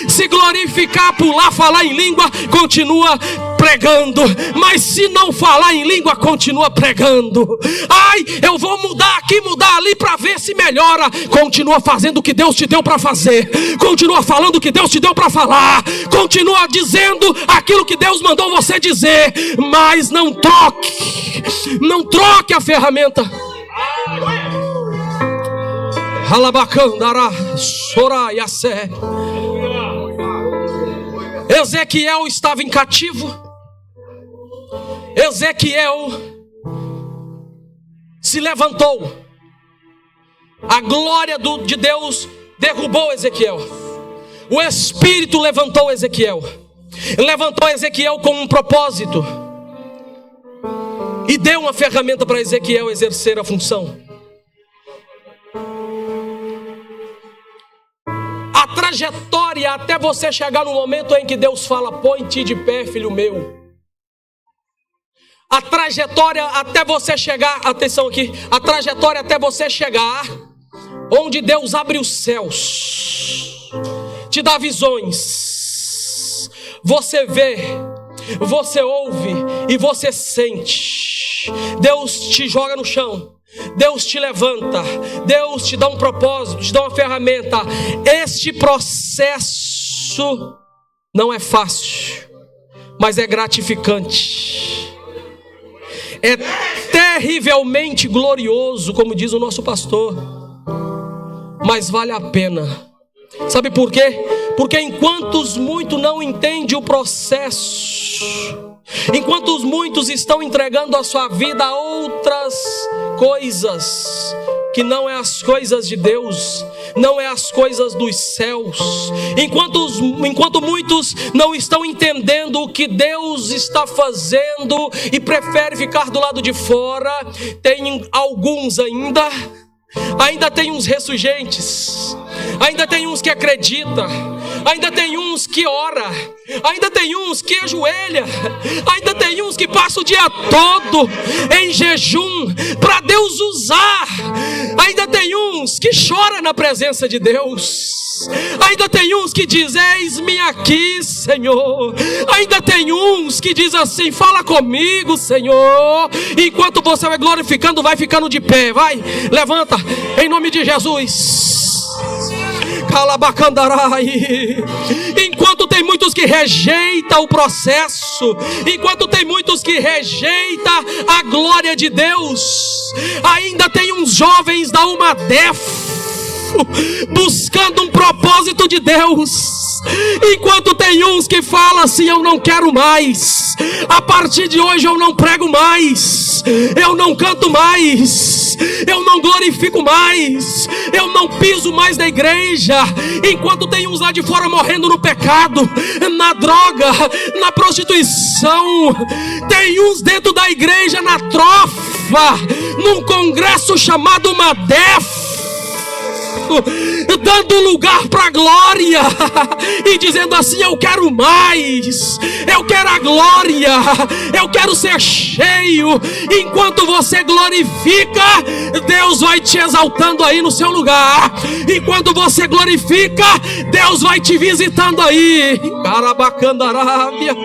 Se glorificar, pular, falar em língua, continua pregando. Mas se não falar em língua, continua pregando. Ai, eu vou mudar aqui, mudar ali para ver se melhora. Continua fazendo o que Deus te deu para fazer. Continua falando o que Deus te deu para falar. Continua dizendo aquilo que Deus mandou você dizer. Mas não troque. Não troque a ferramenta. Alabacandará, Soraiacé. Ezequiel estava em cativo. Ezequiel se levantou. A glória de Deus derrubou Ezequiel. O Espírito levantou Ezequiel. Levantou Ezequiel com um propósito. E deu uma ferramenta para Ezequiel exercer a função. A trajetória até você chegar no momento em que Deus fala: põe-te de pé, filho meu. A trajetória até você chegar, atenção aqui, a trajetória até você chegar onde Deus abre os céus, te dá visões, você vê, você ouve e você sente. Deus te joga no chão, Deus te levanta, Deus te dá um propósito, te dá uma ferramenta. Este processo não é fácil, mas é gratificante. É terrivelmente glorioso, como diz o nosso pastor, mas vale a pena. Sabe por quê? Porque enquanto muitos não entendem o processo, enquanto muitos estão entregando a sua vida a outras coisas, que não é as coisas de Deus, não é as coisas dos céus, enquanto muitos não estão entendendo o que Deus está fazendo e prefere ficar do lado de fora, tem alguns ainda tem uns ressurgentes, ainda tem uns que acreditam, ainda tem uns que ora, ainda tem uns que ajoelha, ainda tem uns que passam o dia todo em jejum para Deus usar, ainda tem uns que choram na presença de Deus, ainda tem uns que dizem: eis-me aqui, Senhor. Ainda tem uns que dizem assim: fala comigo, Senhor. Enquanto você vai glorificando, vai ficando de pé, vai, levanta, em nome de Jesus. Calabacandarai. Enquanto tem muitos que rejeitam o processo, enquanto tem muitos que rejeitam a glória de Deus, ainda tem uns jovens da Umadef buscando um propósito de Deus. Enquanto tem uns que falam assim: eu não quero mais, a partir de hoje eu não prego mais, eu não canto mais, eu não glorifico mais, eu não piso mais na igreja. Enquanto tem uns lá de fora morrendo no pecado, na droga, na prostituição, tem uns dentro da igreja na trofa, num congresso chamado Madef, dando lugar para a glória e dizendo assim: eu quero mais, eu quero a glória, eu quero ser cheio. Enquanto você glorifica, Deus vai te exaltando aí no seu lugar. Enquanto você glorifica, Deus vai te visitando aí. Carabacandarábia,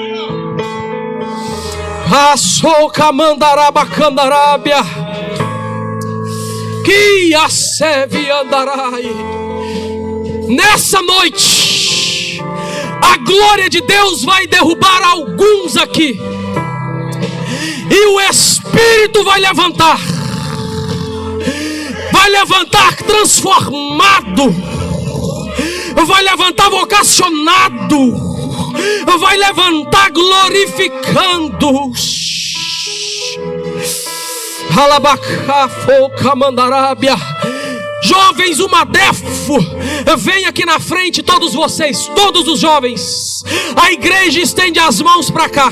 Açocamandarabacandarabbia, que a seve andarai. Nessa noite, a glória de Deus vai derrubar alguns aqui, e o Espírito vai levantar transformado, vai levantar vocacionado, vai levantar glorificando. Alabacafocamandarábia. Jovens Umadefo, vem aqui na frente, todos vocês, todos os jovens. A igreja estende as mãos para cá.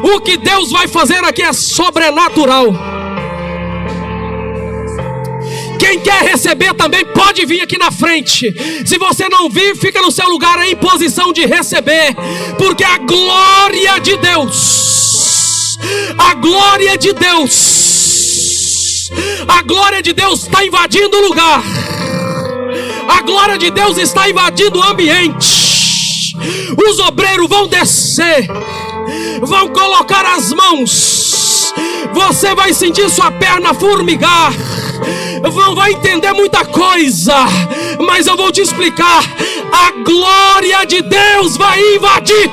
O que Deus vai fazer aqui é sobrenatural. Quem quer receber também pode vir aqui na frente. Se você não vir, fica no seu lugar em posição de receber, porque a glória de Deus, a glória de Deus, a glória de Deus está invadindo o lugar. A glória de Deus está invadindo o ambiente. Os obreiros vão descer, vão colocar as mãos. Você vai sentir sua perna formigar. Não vai entender muita coisa, mas eu vou te explicar. A glória de Deus vai invadir.